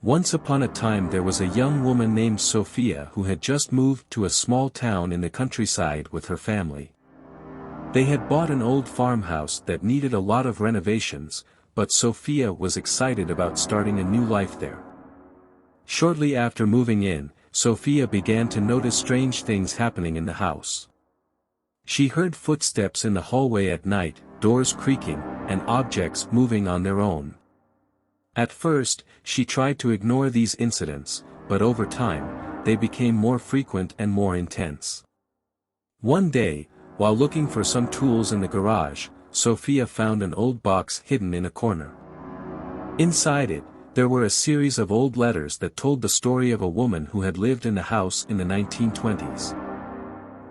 Once upon a time there was a young woman named Sofia who had just moved to a small town in the countryside with her family. They had bought an old farmhouse that needed a lot of renovations, but Sofia was excited about starting a new life there. Shortly after moving in, Sofia began to notice strange things happening in the house. She heard footsteps in the hallway at night, doors creaking, and objects moving on their own. At first, she tried to ignore these incidents, but over time, they became more frequent and more intense. One day, while looking for some tools in the garage, Sofia found an old box hidden in a corner. Inside it, there were a series of old letters that told the story of a woman who had lived in the house in the 1920s.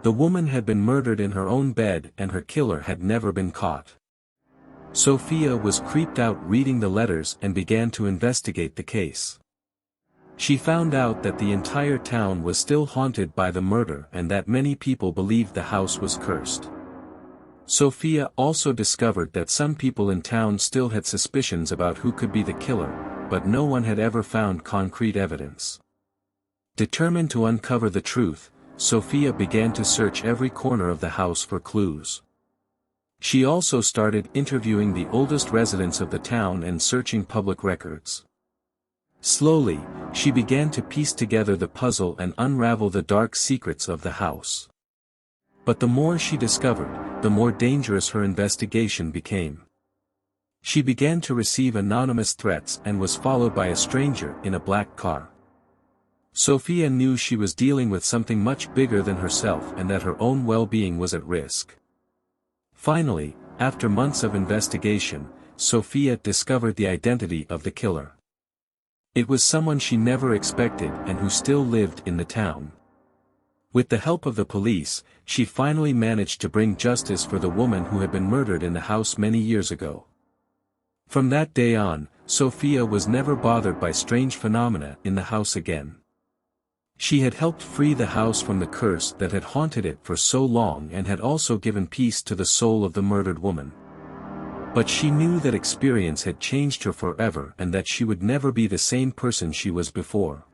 The woman had been murdered in her own bed and her killer had never been caught. Sofia was creeped out reading the letters and began to investigate the case. She found out that the entire town was still haunted by the murder and that many people believed the house was cursed. Sofia also discovered that some people in town still had suspicions about who could be the killer, but no one had ever found concrete evidence. Determined to uncover the truth, Sofia began to search every corner of the house for clues. She also started interviewing the oldest residents of the town and searching public records. Slowly, she began to piece together the puzzle and unravel the dark secrets of the house. But the more she discovered, the more dangerous her investigation became. She began to receive anonymous threats and was followed by a stranger in a black car. Sofia knew she was dealing with something much bigger than herself and that her own well-being was at risk. Finally, after months of investigation, Sofia discovered the identity of the killer. It was someone she never expected and who still lived in the town. With the help of the police, she finally managed to bring justice for the woman who had been murdered in the house many years ago. From that day on, Sofia was never bothered by strange phenomena in the house again. She had helped free the house from the curse that had haunted it for so long and had also given peace to the soul of the murdered woman. But she knew that experience had changed her forever and that she would never be the same person she was before.